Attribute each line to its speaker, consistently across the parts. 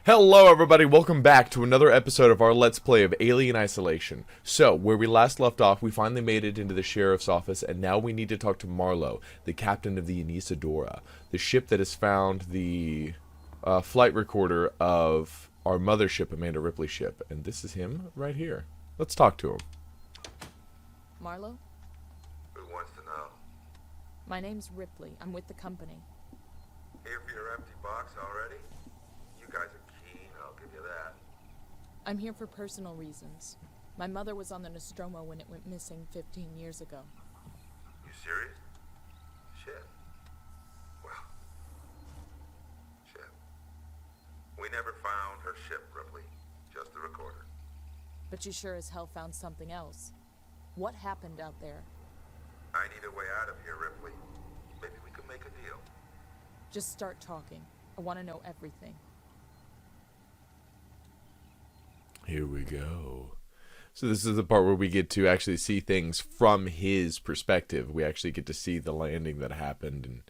Speaker 1: Hello everybody, welcome back to another episode of our Let's Play of Alien Isolation. So, where we last left off, we finally made it into the sheriff's office, and now we need to talk to Marlowe, the captain of the Anisadora, the ship that has found the flight recorder of our mothership, Amanda Ripley's ship. And this is him right here. Let's talk to him.
Speaker 2: Marlowe?
Speaker 3: Who wants to know?
Speaker 2: My name's Ripley. I'm with the company.
Speaker 3: Here for your empty box already? You guys are keen, I'll give you that.
Speaker 2: I'm here for personal reasons. My mother was on the Nostromo when it went missing 15 years ago.
Speaker 3: You serious? Shit. Well. Shit. We never found her ship, Ripley. Just the recorder.
Speaker 2: But you sure as hell found something else. What happened out there?
Speaker 3: I need a way out of here, Ripley. Maybe we can make a deal.
Speaker 2: Just start talking. I want to know everything.
Speaker 1: Here we go. So this is the part where we get to actually see things from his perspective. We actually get to see the landing that happened, and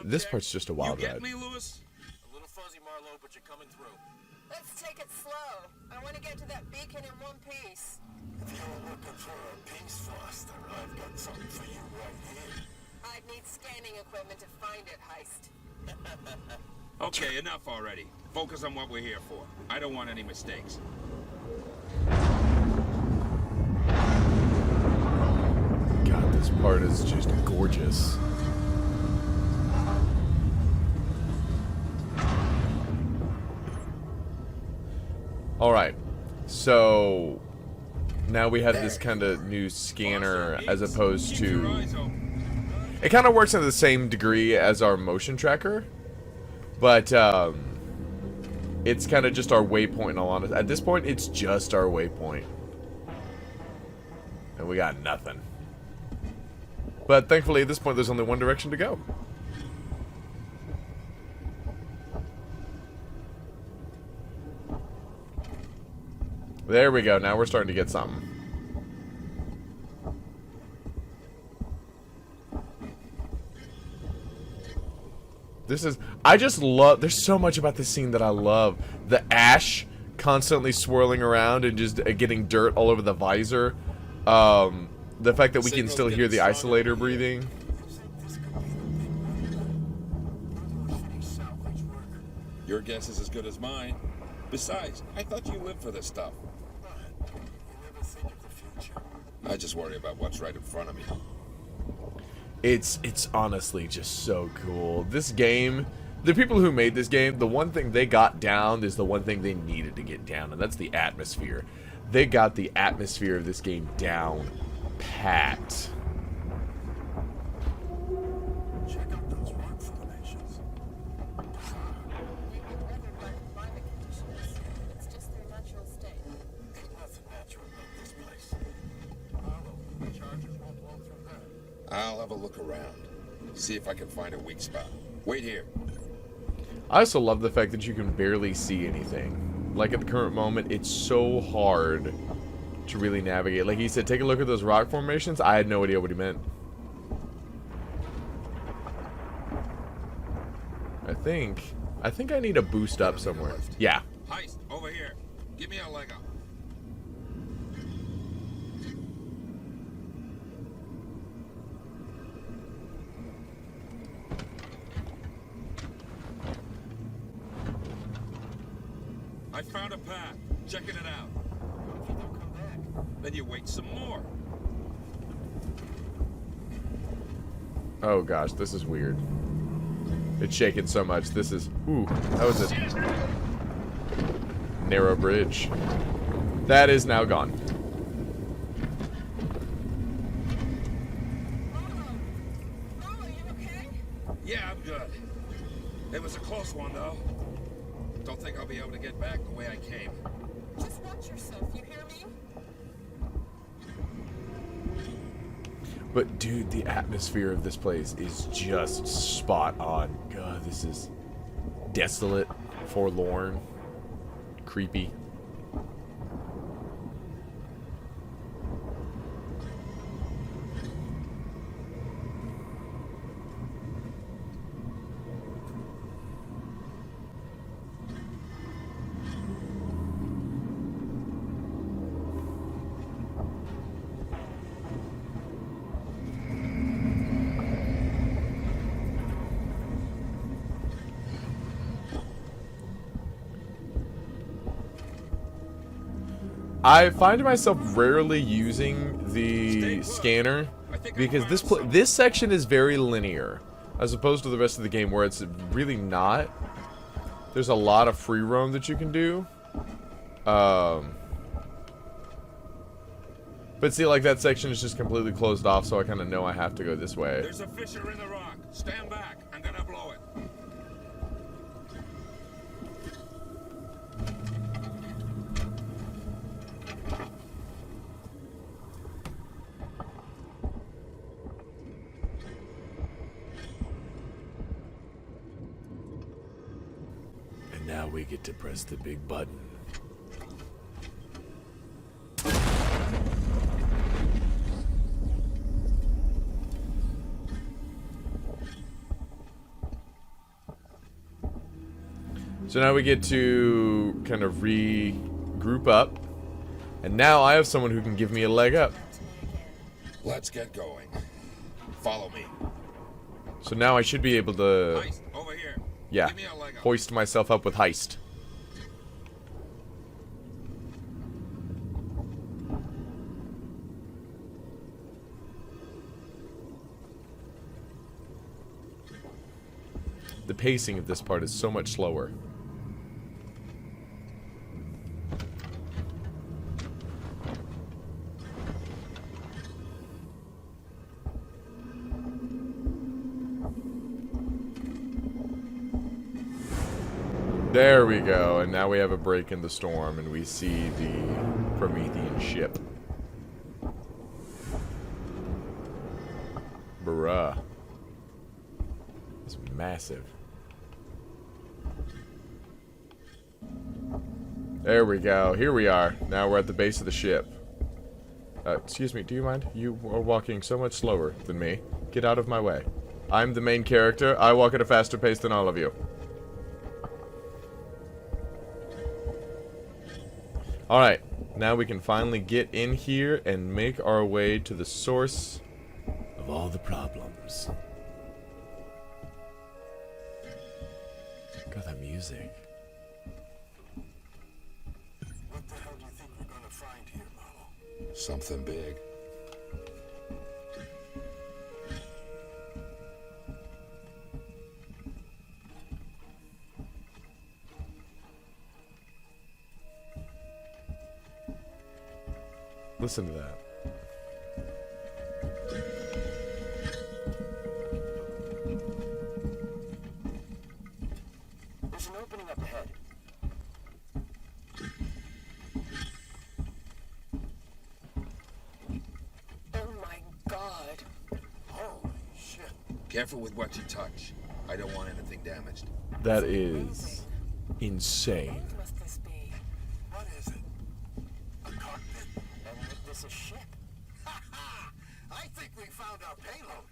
Speaker 1: this part's just a wild
Speaker 4: You get
Speaker 1: ride.
Speaker 4: me, Lewis? A little fuzzy, Marlowe, but you're coming through.
Speaker 5: Let's take it slow. I want to get to that beacon in one piece.
Speaker 6: If you're looking for a peace foster, I've got something for you right here.
Speaker 5: I'd need scanning equipment to find it, Heist.
Speaker 4: Okay, enough already. Focus on what we're here for. I don't want any mistakes.
Speaker 1: God, this part is just gorgeous. Alright, so now we have this kind of new scanner as opposed
Speaker 4: Keep your
Speaker 1: to...
Speaker 4: eyes open.
Speaker 1: It kind of works to the same degree as our motion tracker, but it's kind of just our waypoint in all honesty. At this point, it's just our waypoint. And we got nothing. But thankfully, at this point, there's only one direction to go. There we go. Now we're starting to get something. This is... I just love... There's so much about this scene that I love. The ash constantly swirling around and just getting dirt all over the visor. The fact that we can still hear the isolator breathing.
Speaker 4: Your guess is as good as mine. Besides, I thought you lived for this stuff.
Speaker 6: You never think of the future.
Speaker 4: I just worry about what's right in front of me.
Speaker 1: It's honestly just so cool. This game, the people who made this game, the one thing they got down is the one thing they needed to get down, and that's the atmosphere. They got the atmosphere of this game down pat.
Speaker 6: Check out those rock formations.
Speaker 5: They've been weathered by the climate conditions. It's just their natural state.
Speaker 6: Ain't nothing natural about this place. Marlowe, charges won't blow through her.
Speaker 4: I'll have a look around. See if I can find a weak spot. Wait here.
Speaker 1: I also love the fact that you can barely see anything. Like at the current moment, it's so hard to really navigate. Like he said, take a look at those rock formations. I had no idea what he meant. I think I need a boost up somewhere. Yeah.
Speaker 4: Heist, over here. Give me a leg up. I found a path. Checking it out.
Speaker 6: If you don't come back,
Speaker 4: Then you wait some more.
Speaker 1: Oh gosh, this is weird. It's shaking so much. This is... Ooh, that was a narrow bridge. That is now gone.
Speaker 5: Marlowe, you okay?
Speaker 4: Yeah, I'm good. It was a close one, though. Don't think I'll be able to get back the way I came.
Speaker 5: Just watch yourself, you hear me?
Speaker 1: But dude, the atmosphere of this place is just spot on. God, this is desolate, forlorn, creepy. I find myself rarely using the scanner because this section is very linear as opposed to the rest of the game where it's really not. There's a lot of free roam that you can do. But see, like, that section is just completely closed off, so I kind of know I have to go this way.
Speaker 4: There's a fissure in the rock. Stand back. I'm gonna blow it.
Speaker 1: And now we get to press the big button. So now we get to kind of regroup up. And now I have someone who can give me a leg up.
Speaker 4: Let's get going. Follow me.
Speaker 1: So now I should be able to,
Speaker 4: Heist, over here.
Speaker 1: yeah,
Speaker 4: Give me a leg up.
Speaker 1: hoist myself up with Heist. The pacing of this part is so much slower. There we go, and now we have a break in the storm, and we see the Promethean ship. Bruh. It's massive. There we go. Here we are. Now we're at the base of the ship. Excuse me, do you mind? You are walking so much slower than me. Get out of my way. I'm the main character. I walk at a faster pace than all of you. Alright, now we can finally get in here and make our way to the source of all the problems. God, that music.
Speaker 6: What the hell do you think we're gonna find here, Marlo?
Speaker 4: Something big.
Speaker 1: Listen to that.
Speaker 6: There's an opening up ahead.
Speaker 5: Oh my god.
Speaker 6: Holy shit.
Speaker 4: Careful with what you touch. I don't want anything damaged.
Speaker 1: That is insane.
Speaker 5: What must this be?
Speaker 6: What is it? A cockpit?
Speaker 5: And this is ship.
Speaker 6: Ha ha! I think we found our payload.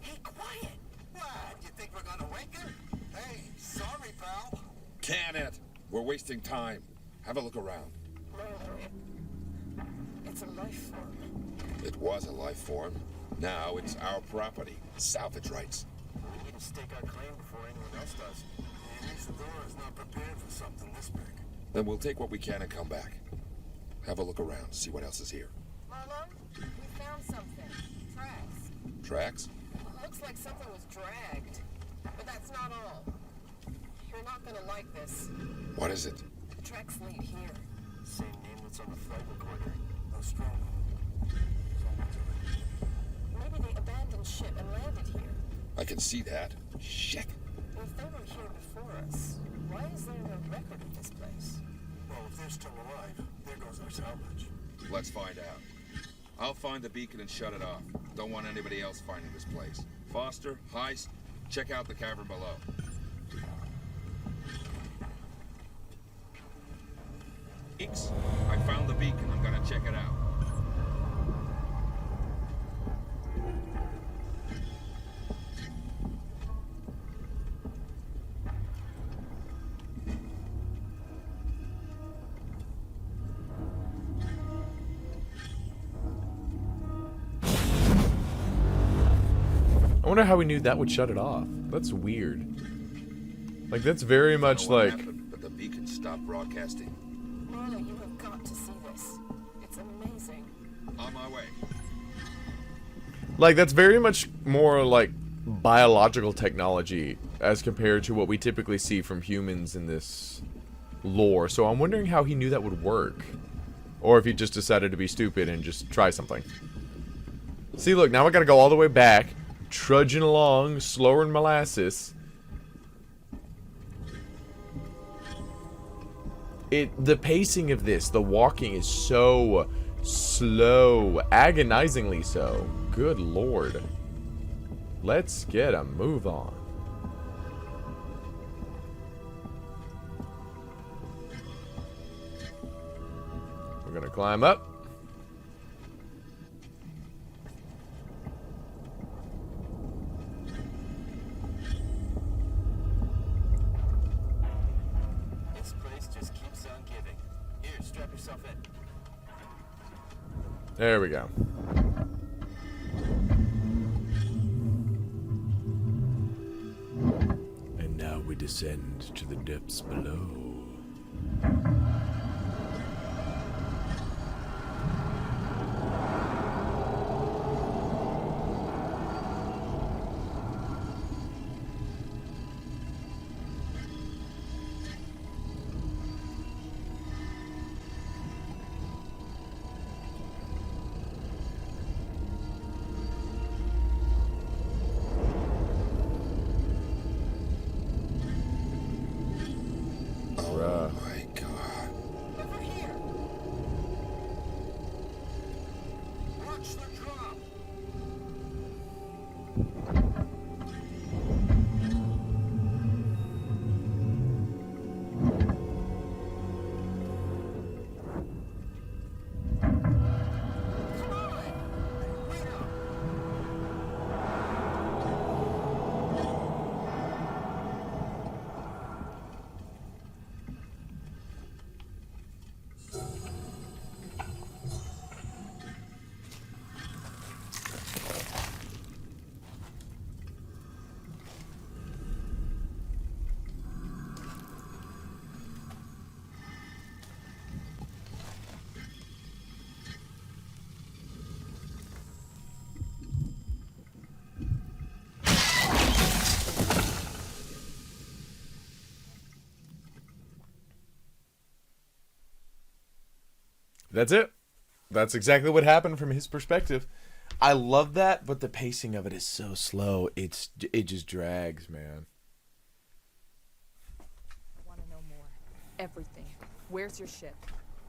Speaker 5: Hey, quiet.
Speaker 6: What? You think we're gonna wake her? Hey, sorry, pal.
Speaker 4: Can it? We're wasting time. Have a look around.
Speaker 5: No, it's a life form.
Speaker 4: It was a life form. Now it's our property. Salvage rights.
Speaker 6: We need to stake our claim before anyone else does. And Isadora is not prepared for something this big.
Speaker 4: Then we'll take what we can and come back. Have a look around, see what else is here.
Speaker 5: Marlon, we found something. Tracks.
Speaker 4: Tracks?
Speaker 5: Looks like something was dragged. But that's not all. You're not gonna like this.
Speaker 4: What is it?
Speaker 5: The tracks lead here.
Speaker 6: Same name that's on the flight recorder. Nostromo. Someone's already.
Speaker 5: Maybe they abandoned ship and landed here.
Speaker 4: I can see that. Shit.
Speaker 5: If they were here before us, why is there no record of this place?
Speaker 6: Well, if they're still alive, there goes our salvage.
Speaker 4: Let's find out. I'll find the beacon and shut it off. Don't want anybody else finding this place. Foster, Heist, check out the cavern below. Eeks, I found the beacon. I'm gonna check it out.
Speaker 1: I wonder how we knew that would shut it off. That's weird. Like, that's very much
Speaker 4: Don't know what
Speaker 1: like...
Speaker 4: happened, but the beacon stopped broadcasting.
Speaker 5: Marla, you have got to see this. That's amazing.
Speaker 4: On my way.
Speaker 1: Like, that's very much more like biological technology as compared to what we typically see from humans in this lore. So I'm wondering how he knew that would work. Or if he just decided to be stupid and just try something. See, look, now I gotta go all the way back, trudging along, slower than molasses. The pacing of this, the walking is so slow, agonizingly so. Good lord. Let's get a move on. We're gonna climb up.
Speaker 6: This place just keeps on giving. Here, strap yourself in.
Speaker 1: There we go. And now we descend to the depths below.
Speaker 4: Oh my god.
Speaker 5: Over here.
Speaker 6: Watch the drop.
Speaker 5: Come on. Wait up.
Speaker 1: That's it. That's exactly what happened from his perspective. I love that, but the pacing of it is so slow. It just drags, man.
Speaker 2: I want to know more. Everything. Where's your ship?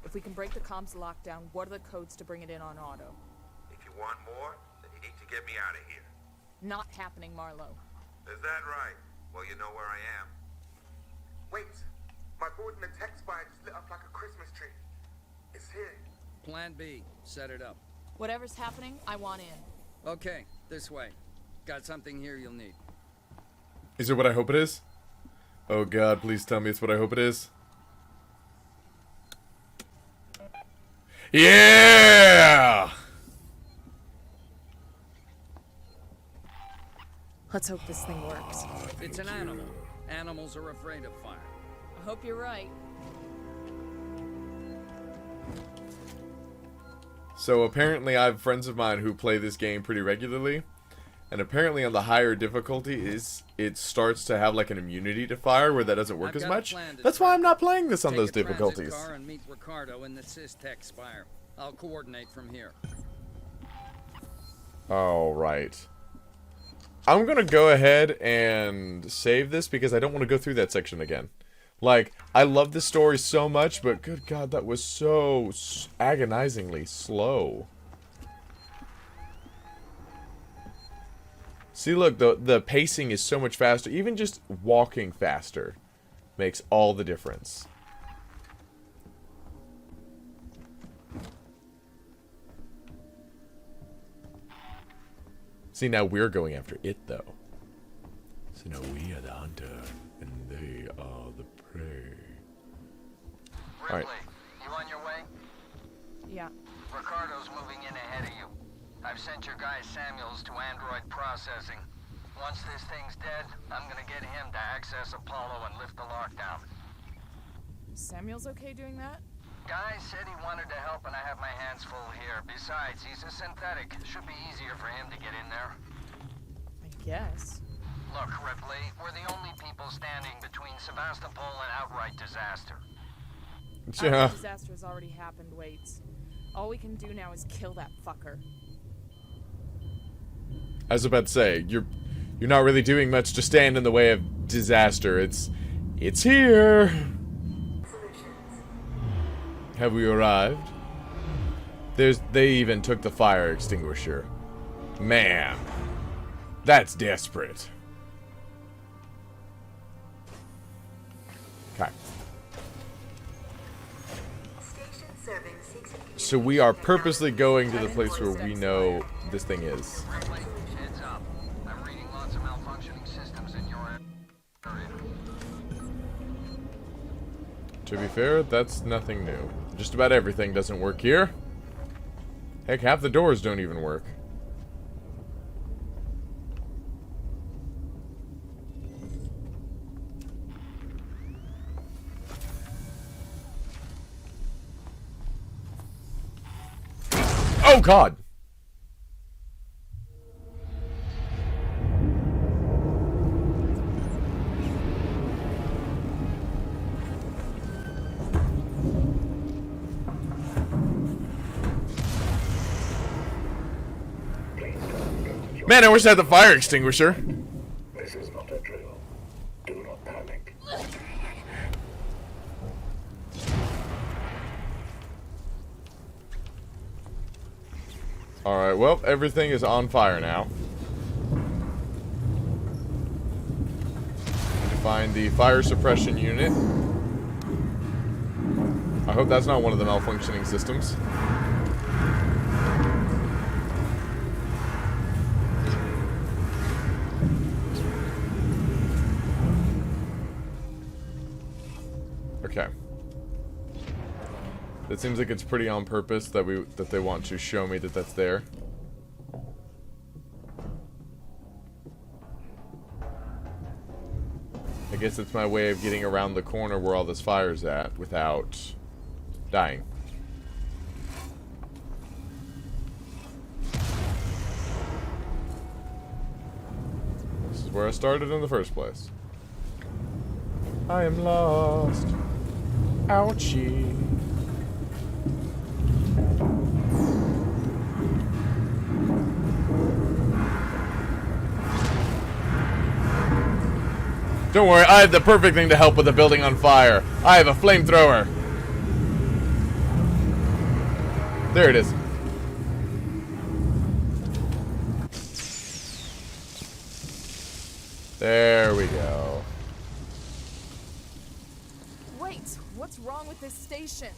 Speaker 2: If we can break the comms lockdown, what are the codes to bring it in on auto?
Speaker 3: If you want more, then you need to get me out of here.
Speaker 2: Not happening, Marlowe.
Speaker 3: Is that right? Well, you know where I am. Wait, my board in the tech spire just lit up like a Christmas tree. It's here.
Speaker 7: Plan B. Set it up.
Speaker 2: Whatever's happening, I want in.
Speaker 7: Okay, this way. Got something here you'll need.
Speaker 1: Is it what I hope it is? Oh god, please tell me it's what I hope it is. Yeah!
Speaker 2: Let's hope this thing works.
Speaker 7: It's an animal. Animals are afraid of fire.
Speaker 2: I hope you're right.
Speaker 1: So apparently I have friends of mine who play this game pretty regularly. And apparently on the higher difficulty it starts to have like an immunity to fire where that doesn't work as much. That's why I'm not playing this on those
Speaker 7: Take a transit
Speaker 1: difficulties.
Speaker 7: car and meet Ricardo in the Sys-Tech spire. I'll coordinate from here.
Speaker 1: Alright. I'm gonna go ahead and save this because I don't want to go through that section again. Like, I love this story so much, but good god, that was so agonizingly slow. See, look, the pacing is so much faster. Even just walking faster makes all the difference. See, now we're going after it, though. So now we are the hunter, and they are the prey.
Speaker 7: Ripley,
Speaker 1: Alright.
Speaker 7: you on your way?
Speaker 2: Yeah.
Speaker 7: Ricardo's moving in ahead of you. I've sent your guy Samuels to android processing. Once this thing's dead, I'm gonna get him to access Apollo and lift the lockdown.
Speaker 2: Samuel's okay doing that?
Speaker 7: Guy said he wanted to help, and I have my hands full here. Besides, he's a synthetic. Should be easier for him to get in there.
Speaker 2: I guess.
Speaker 7: Look, Ripley, we're the only people standing between Sevastopol and outright disaster.
Speaker 1: Yeah.
Speaker 2: The disaster has already happened, Waits. All we can do now is kill that fucker.
Speaker 1: I was about to say, you're not really doing much to stand in the way of disaster. It's here. Have we arrived? They even took the fire extinguisher. Man, that's desperate. Okay. So we are purposely going to the place where we know this thing is.
Speaker 7: Ripley, heads up. I'm reading lots of malfunctioning systems in your area.
Speaker 1: To be fair, that's nothing new. Just about everything doesn't work here. Heck, half the doors don't even work. Oh God! Man, I wish I had the fire extinguisher.
Speaker 6: This is not a drill. Do not panic.
Speaker 1: Alright, well, everything is on fire now. Need to find the fire suppression unit. I hope that's not one of the malfunctioning systems. Okay. It seems like it's pretty on purpose that they want to show me that that's there. I guess it's my way of getting around the corner where all this fire's at without dying. This is where I started in the first place. I am lost. Ouchie. Don't worry, I have the perfect thing to help with the building on fire. I have a flamethrower. There it is. There we go.
Speaker 2: Wait, what's wrong with this station?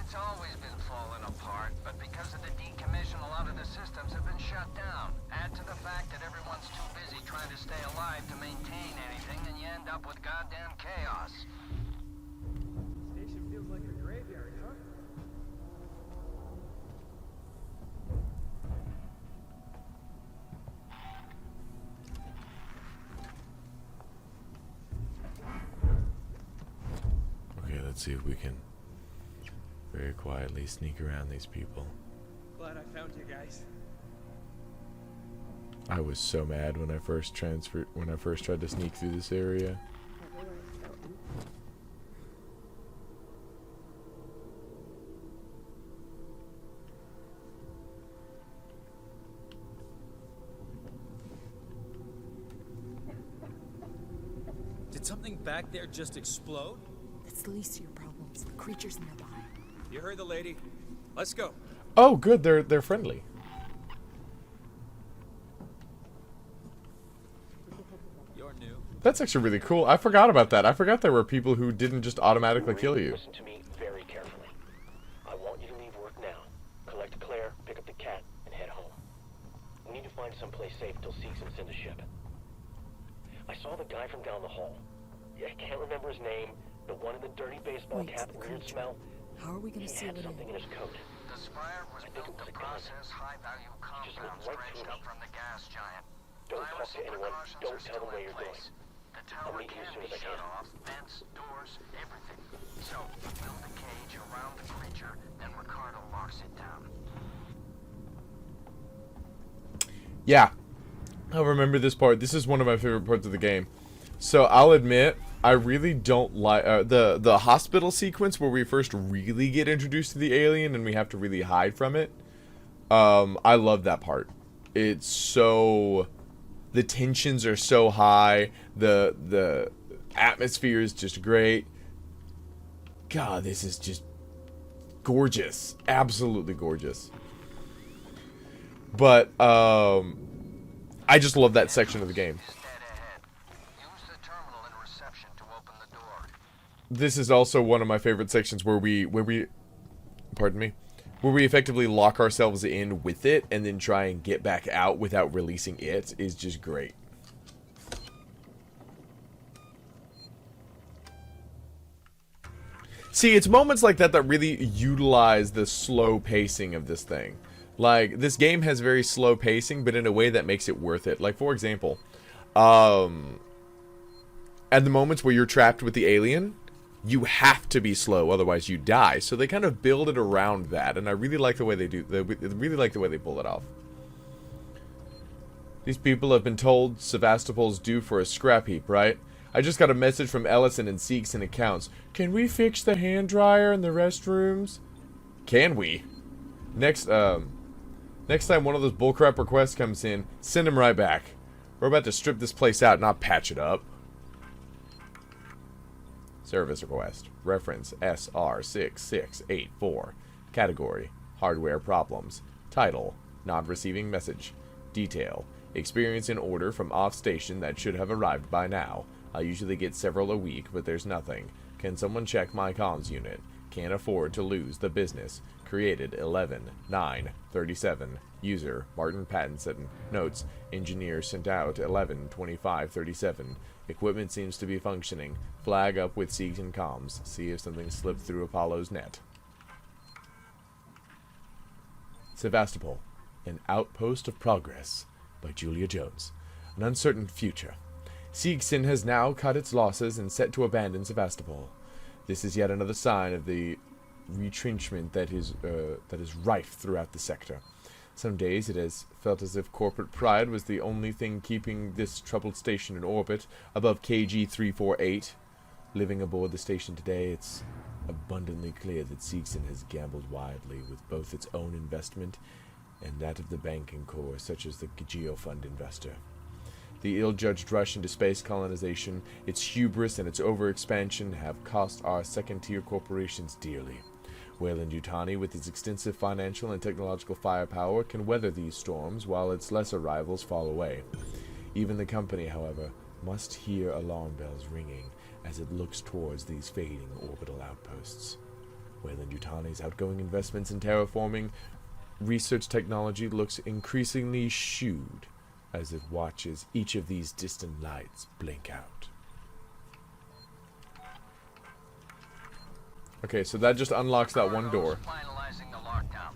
Speaker 7: It's always been falling apart, but because of the decommission, a lot of the systems have been shut down. Add to the fact that everyone's too busy trying to stay alive to maintain anything, and you end up with goddamn chaos.
Speaker 8: Station feels like a graveyard, huh?
Speaker 1: Okay, let's see if we can very quietly sneak around these people.
Speaker 8: Glad I found you guys.
Speaker 1: I was so mad when I first tried to sneak through this area.
Speaker 8: Did something back there just explode?
Speaker 2: That's the least of your problems. The creatures in there behind.
Speaker 8: You heard the lady. Let's go.
Speaker 1: Oh, good. They're friendly.
Speaker 8: You're new.
Speaker 1: That's actually really cool. I forgot about that. I forgot there were people who didn't just automatically kill you.
Speaker 6: Listen to me very carefully. I want you to leave work now. Collect Claire, pick up the cat, and head home. We need to find someplace safe till Seegson send a ship. I saw the guy from down the hall. I can't remember his name. The one in the dirty baseball
Speaker 2: Wait,
Speaker 6: cap
Speaker 2: the
Speaker 6: and weird
Speaker 2: creature.
Speaker 6: smell.
Speaker 2: How are we gonna
Speaker 6: He
Speaker 2: seal
Speaker 6: had
Speaker 2: it
Speaker 6: something
Speaker 2: in?
Speaker 6: in his coat.
Speaker 7: The Spire was
Speaker 6: I think
Speaker 7: built
Speaker 6: it was
Speaker 7: to
Speaker 6: a gun.
Speaker 7: process high-value
Speaker 6: Just
Speaker 7: compounds
Speaker 6: looked right
Speaker 7: dredged
Speaker 6: through
Speaker 7: up
Speaker 6: me.
Speaker 7: from the gas giant.
Speaker 6: Don't talk
Speaker 7: Piracy
Speaker 6: to anyone.
Speaker 7: precautions
Speaker 6: Don't
Speaker 7: are
Speaker 6: tell
Speaker 7: still
Speaker 6: them where
Speaker 7: in
Speaker 6: you're
Speaker 7: place.
Speaker 6: going.
Speaker 7: The tower
Speaker 6: meet you as
Speaker 7: can
Speaker 6: soon
Speaker 7: be
Speaker 6: as I
Speaker 7: shut
Speaker 6: can.
Speaker 7: off, vents, doors, everything. So, build a cage around the
Speaker 1: Yeah, I remember this part. This is one of my favorite parts of the game. So I'll admit, I really don't like the hospital sequence where we first really get introduced to the alien and we have to really hide from it. I love that part. It's so, the tensions are so high. The atmosphere is just great. God, this is just gorgeous. Absolutely gorgeous. But I just love that section of the game. This is also one of my favorite sections where we pardon me, where we effectively lock ourselves in with it and then try and get back out without releasing it is just great. See, it's moments like that that really utilize the slow pacing of this thing. Like, this game has very slow pacing, but in a way that makes it worth it. Like, for example, at the moments where you're trapped with the alien, you have to be slow, otherwise you die. So they kind of build it around that, and I really like the way they do. Really like the way they pull it off. These people have been told Sevastopol's due for a scrap heap, right? I just got a message from Ellison and Seegson accounts. Can we fix the hand dryer in the restrooms? Can we? Next time one of those bullcrap requests comes in, send him right back. We're about to strip this place out, not patch it up. Service request. Reference SR6684. Category: hardware problems. Title: not receiving message. Detail: experience an order from off station that should have arrived by now. I usually get several a week, but there's nothing. Can someone check my comms unit? Can't afford to lose the business. Created 11/9/37. User Martin Pattinson. Notes: engineer sent out 11/25/37. Equipment seems to be functioning. Flag up with Seegson comms. See if something slipped through Apollo's net. Sevastopol, an outpost of progress, by Julia Jones. An uncertain future. Seegson has now cut its losses and set to abandon Sevastopol. This is yet another sign of the retrenchment that is rife throughout the sector. Some days it has felt as if corporate pride was the only thing keeping this troubled station in orbit above KG 348. Living aboard the station today, it's abundantly clear that Seegson has gambled wildly with both its own investment and that of the banking corps, such as the Geofund investor. The ill-judged rush into space colonization, its hubris, and its overexpansion have cost our second-tier corporations dearly. Weyland-Yutani, with its extensive financial and technological firepower, can weather these storms, while its lesser rivals fall away. Even the company, however, must hear alarm bells ringing as it looks towards these fading orbital outposts. Weyland-Yutani's outgoing investments in terraforming research technology looks increasingly shrewd as it watches each of these distant lights blink out. Okay, so that just unlocks that one door.
Speaker 7: Finalizing the lockdown.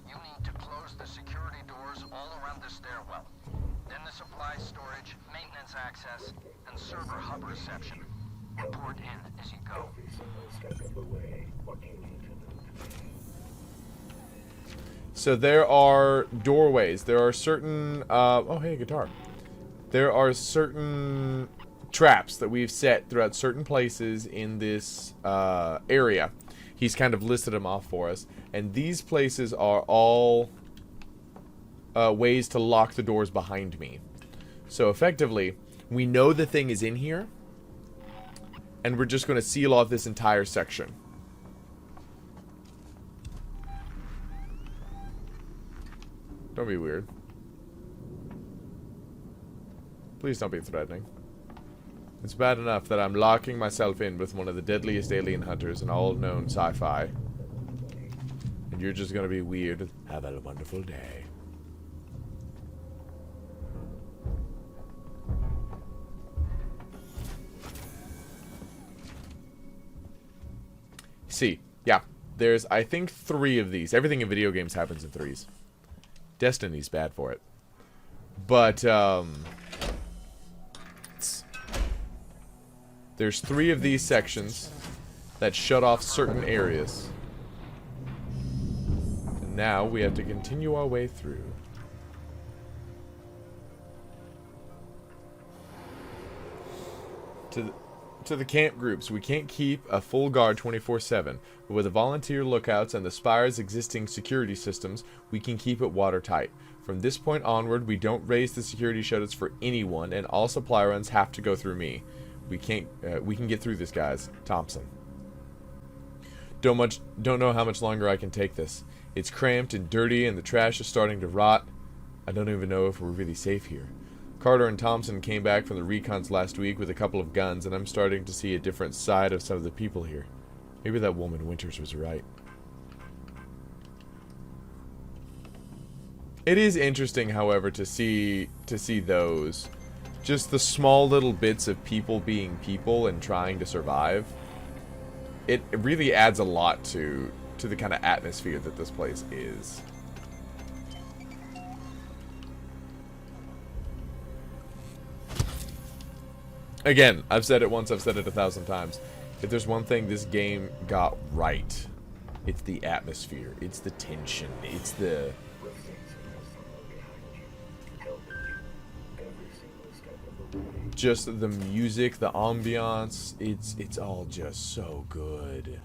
Speaker 7: You need to close the security doors all around the stairwell. Then the supply storage, maintenance access, and server hub reception. Report in as you go.
Speaker 1: So there are doorways. There are certain oh hey, guitar. There are certain traps that we've set throughout certain places in this area. He's kind of listed them off for us, and these places are all ways to lock the doors behind me. So effectively, we know the thing is in here, and we're just going to seal off this entire section. Don't be weird. Please don't be threatening. It's bad enough that I'm locking myself in with one of the deadliest alien hunters in all known sci-fi. And you're just gonna be weird. Have a wonderful day. See, yeah. There's, I think, 3 of these. Everything in video games happens in 3s. Destiny's bad for it. But, there's 3 of these sections that shut off certain areas. And now we have to continue our way through. to the camp groups. We can't keep a full guard 24/7, but with the volunteer lookouts and the Spire's existing security systems, we can keep it watertight. From this point onward, we don't raise the security shutters for anyone, and all supply runs have to go through me. We can get through this, guys. Thompson. Don't know how much longer I can take this. It's cramped and dirty, and the trash is starting to rot. I don't even know if we're really safe here. Carter and Thompson came back from the recons last week with a couple of guns, and I'm starting to see a different side of some of the people here. Maybe that woman Winters was right. It is interesting, however, to see those. Just the small little bits of people being people and trying to survive. It really adds a lot to the kind of atmosphere that this place is. Again, I've said it once, I've said it 1,000 times. If there's one thing this game got right, it's the atmosphere, it's the tension, it's the... just the music, the ambiance, it's all just so good.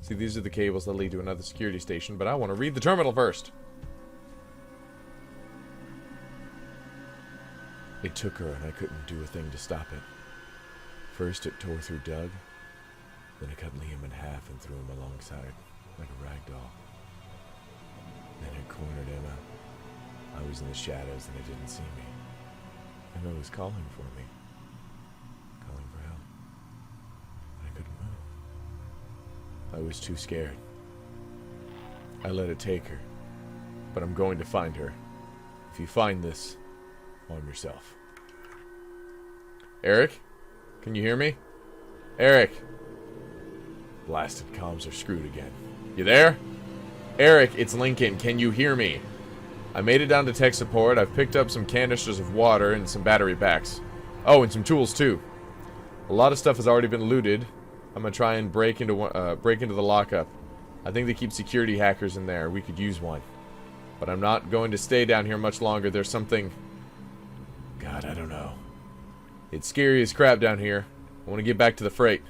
Speaker 1: See, these are the cables that lead to another security station, but I want to read the terminal first. It took her, and I couldn't do a thing to stop it. First it tore through Doug, then it cut Liam in half and threw him alongside, like a rag doll. Then it cornered Emma. I was in the shadows and it didn't see me. Emma was calling for me. Calling for help. I couldn't move. I was too scared. I let it take her. But I'm going to find her. If you find this, arm yourself. Eric? Can you hear me? Eric! Blasted comms are screwed again. You there? Eric, it's Lincoln. Can you hear me? I made it down to tech support. I've picked up some canisters of water and some battery packs. Oh, and some tools too. A lot of stuff has already been looted. I'm gonna try and break into the lockup. I think they keep security hackers in there. We could use one. But I'm not going to stay down here much longer. There's something... God, I don't know. It's scary as crap down here. I want to get back to the freight.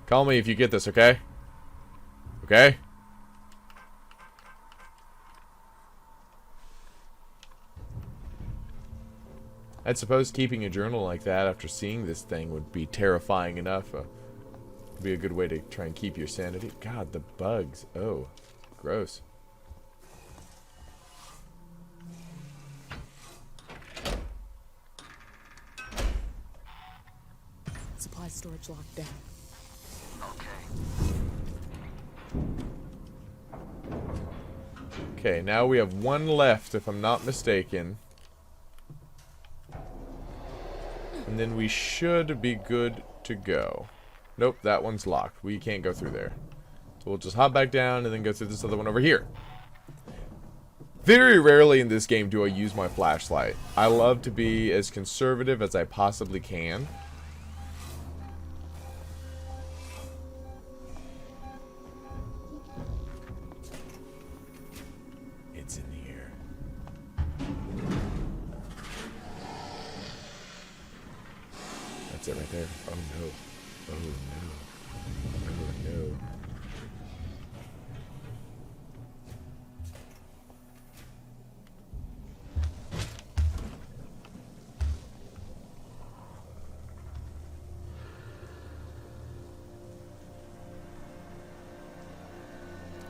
Speaker 1: Call me if you get this, okay? Okay? I'd suppose keeping a journal like that after seeing this thing would be terrifying enough. Would be a good way to try and keep your sanity. God, the bugs. Oh, gross.
Speaker 2: Supply storage locked down.
Speaker 1: Okay, now we have one left, if I'm not mistaken. And then we should be good to go. Nope, that one's locked. We can't go through there. So we'll just hop back down and then go through this other one over here. Very rarely in this game do I use my flashlight. I love to be as conservative as I possibly can. It's in here. That's it right there. Oh no. Oh no. Oh no.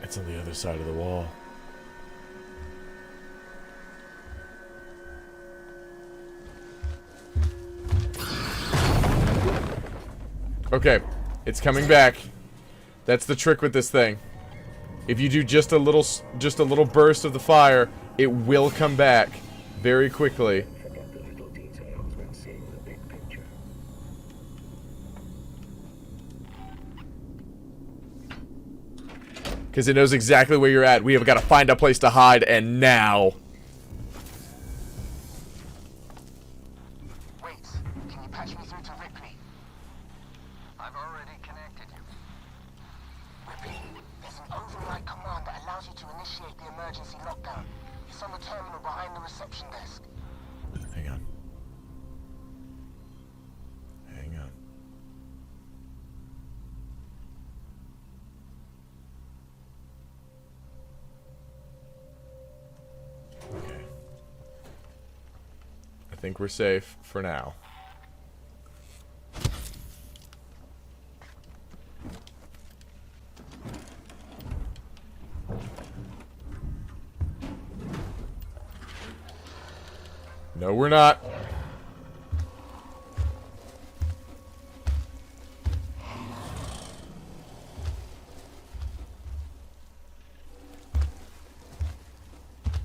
Speaker 1: It's on the other side of the wall. Okay, it's coming back. That's the trick with this thing. If you do just a little burst of the fire, it will come back very quickly. Because it knows exactly where you're at. We have got to find a place to hide, and now.
Speaker 7: Wait, can you patch me through to Ripley? I've already connected you. Ripley, there's an override command that allows you to initiate the emergency lockdown. It's on the terminal behind the reception desk.
Speaker 1: Hang on. Hang on. think we're safe for now. No, we're not.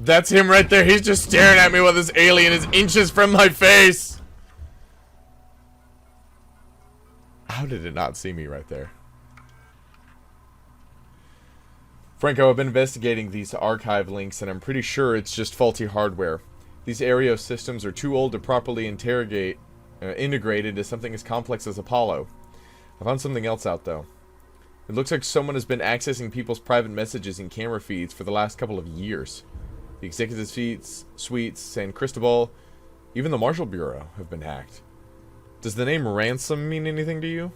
Speaker 1: That's him right there. He's just staring at me while this alien is inches from my face. How did it not see me right there? Franco, I've been investigating these archive links, and I'm pretty sure it's just faulty hardware. These Aereo systems are too old to properly integrate into something as complex as Apollo. I found something else out, though. It looks like someone has been accessing people's private messages and camera feeds for the last couple of years. The executive suites, San Cristobal, even the Marshal Bureau have been hacked. Does the name Ransom mean anything to you?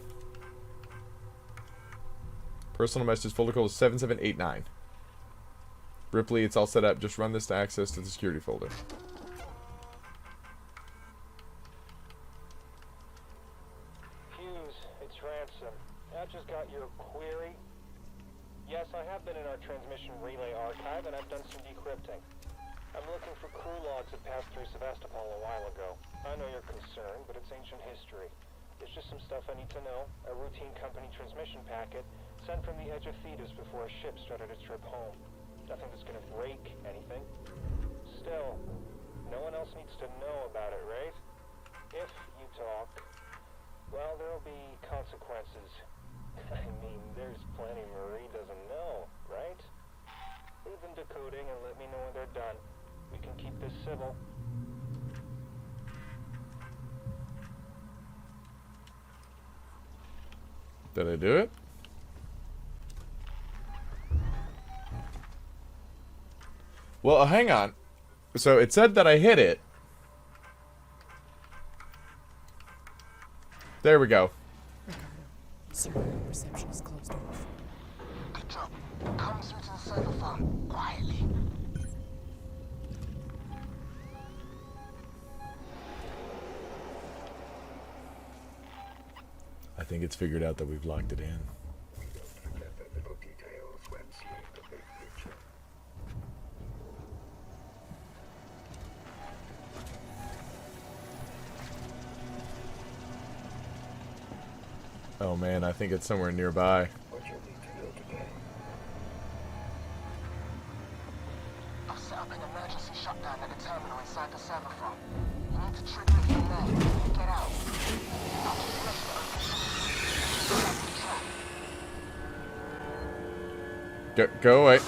Speaker 1: Personal message folder code is 7789. Ripley, it's all set up. Just run this to access to the security folder.
Speaker 6: Hughes, it's Ransom. I just got your query. Yes, I have been in our transmission relay archive, and I've done some decrypting. I'm looking for crew logs that passed through Sevastopol a while ago. I know you're concerned, but it's ancient history. There's just some stuff I need to know. A routine company transmission packet sent from the edge of Thetis before a ship started its trip home. Nothing that's gonna break anything. Still, no one else needs to know about it, right? If you talk, well, there'll be consequences. I mean, there's plenty Marie doesn't know, right? Leave them decoding and let me know when they're done. We can keep this civil.
Speaker 1: Did I do it? Well, hang on. So it said that I hit it. There we go.
Speaker 2: Ricardo, server reception is closed off.
Speaker 3: Good job. Come through to the server farm, quietly.
Speaker 1: I think it's figured out that we've locked it in. Oh man, I think it's somewhere nearby.
Speaker 3: I've set up an emergency shutdown at the terminal inside the server farm. You need to trigger it from there and get out. I'll just press the open.
Speaker 1: Go away.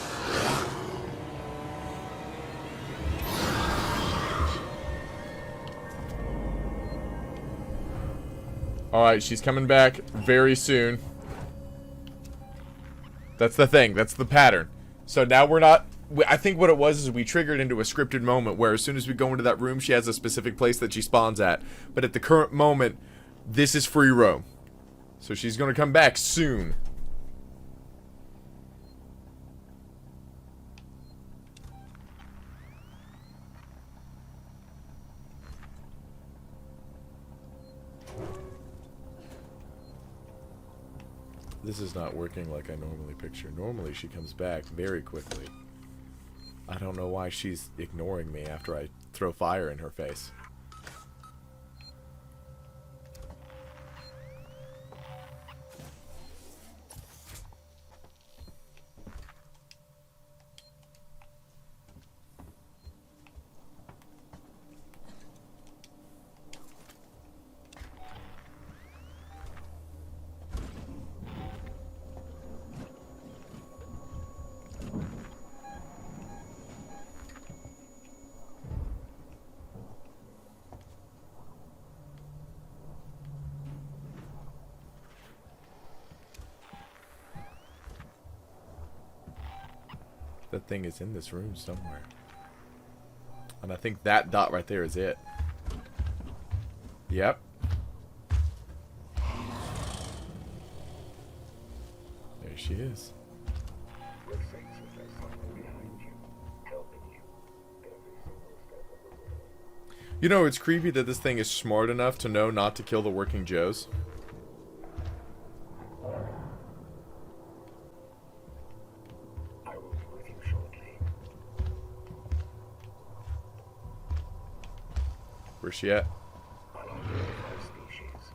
Speaker 1: Alright, she's coming back very soon. That's the thing. That's the pattern. So now we're not... I think what it was is we triggered into a scripted moment where as soon as we go into that room, she has a specific place that she spawns at. But at the current moment, this is free roam. So she's going to come back soon. This is not working like I normally picture. Normally she comes back very quickly. I don't know why she's ignoring me after I throw fire in her face. That thing is in this room somewhere. And I think that dot right there is it. Yep. There she is. You know, it's creepy that this thing is smart enough to know not to kill the working Joes.
Speaker 6: I will be with you shortly.
Speaker 1: Where's she at?
Speaker 6: Unidentified species.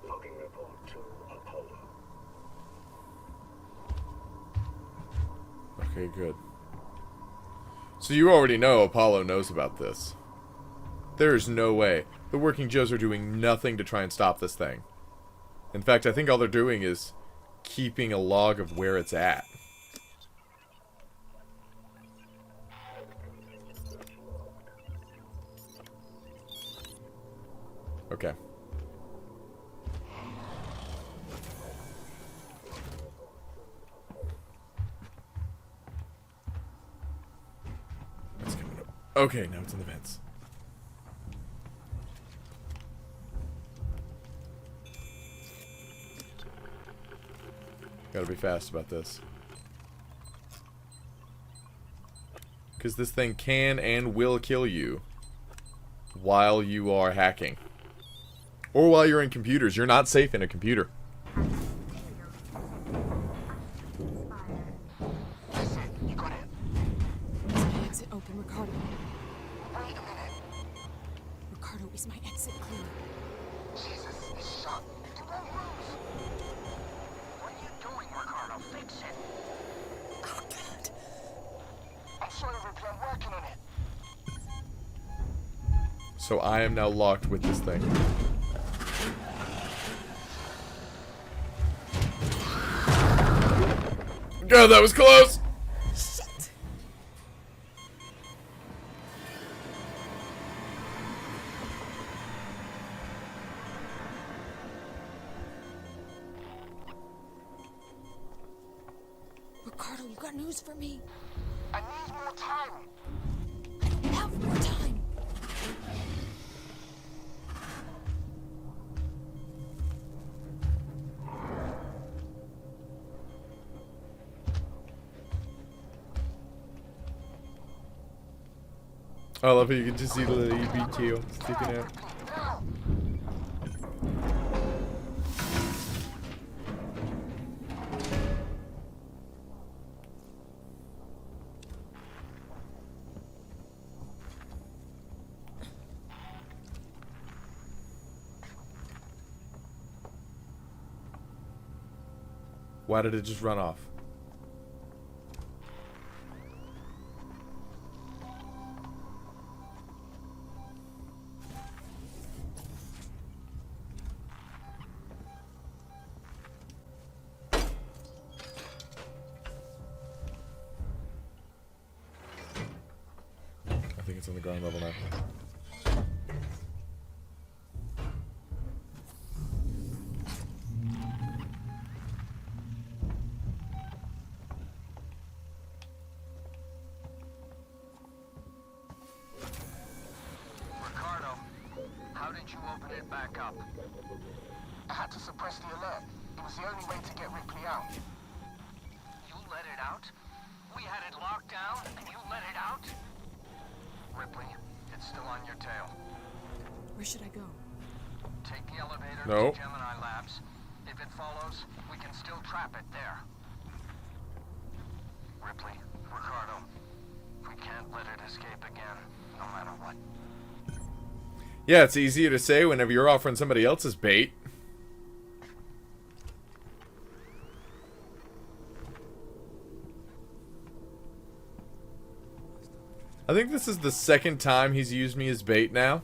Speaker 6: Logging report to Apollo.
Speaker 1: Okay, good. So you already know Apollo knows about this. There is no way. The working Joes are doing nothing to try and stop this thing. In fact, I think all they're doing is keeping a log of where it's at. Okay. It's coming up. Okay, now it's in the vents. Gotta be fast about this. Because this thing can and will kill you while you are hacking. Or while you're in computers. You're not safe in a computer.
Speaker 3: That's it. You got it.
Speaker 2: Is my exit open, Ricardo?
Speaker 3: Wait a minute.
Speaker 2: Ricardo, is my exit clear?
Speaker 3: Jesus, it's shut. It won't move.
Speaker 7: What are you doing, Ricardo? Fix it.
Speaker 2: Oh, God.
Speaker 3: I'm sorry, Ripley. I'm working on it.
Speaker 1: So I am now locked with this thing. God, that was close!
Speaker 2: Shit. Ricardo, you got news for me?
Speaker 3: I need more time.
Speaker 2: Have more time.
Speaker 1: I love how you can just see the little EB tail sticking out.
Speaker 3: Now.
Speaker 1: Why did it just run off? I think it's on the ground level now.
Speaker 7: Ricardo, how did you open it back up?
Speaker 3: I had to suppress the alert. It was the only way to get Ripley out.
Speaker 7: You let it out? We had it locked down, and you let it out? Ripley, it's still on your tail.
Speaker 2: Where should I go?
Speaker 7: Take the elevator
Speaker 1: No.
Speaker 7: to Gemini Labs. If it follows, we can still trap it there. Ripley, Ricardo, we can't let it escape again, no matter what.
Speaker 1: Yeah, it's easier to say whenever you're offering somebody else's bait. I think this is the second time he's used me as bait now.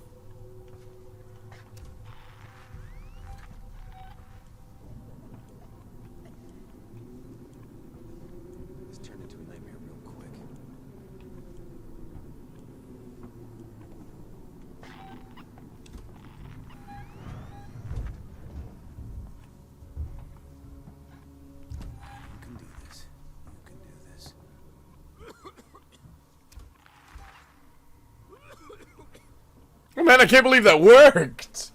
Speaker 8: This turned into a nightmare real quick. You can do this. You can do this.
Speaker 1: Oh man, I can't believe that worked!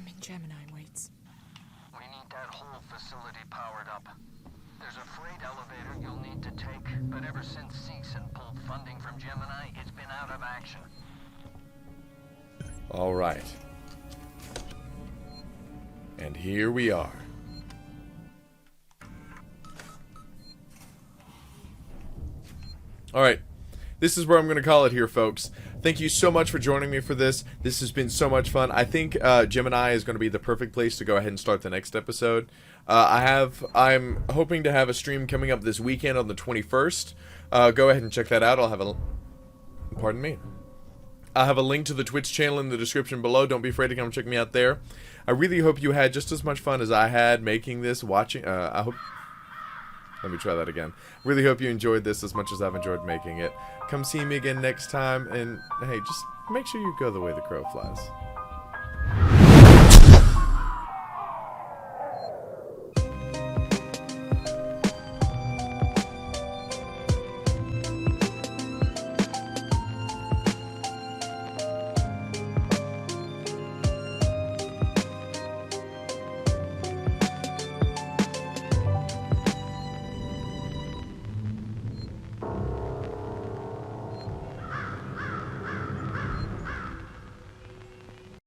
Speaker 2: I'm in Gemini, Waits.
Speaker 7: We need that whole facility powered up. There's a freight elevator you'll need to take, but ever since Seegson pulled funding from Gemini, it's been out of action.
Speaker 1: All right. And here we are. All right. This is where I'm going to call it here, folks. Thank you so much for joining me for this. This has been so much fun. I think Gemini is going to be the perfect place to go ahead and start the next episode. I'm hoping to have a stream coming up this weekend on the 21st. Go ahead and check that out. I'll have a... Pardon me. I have a link to the Twitch channel in the description below. Don't be afraid to come check me out there. I really hope you had just as much fun as I had making this, watching. I hope... Let me try that again. Really hope you enjoyed this as much as I've enjoyed making it. Come see me again next time, and hey, just make sure you go the way the crow flies.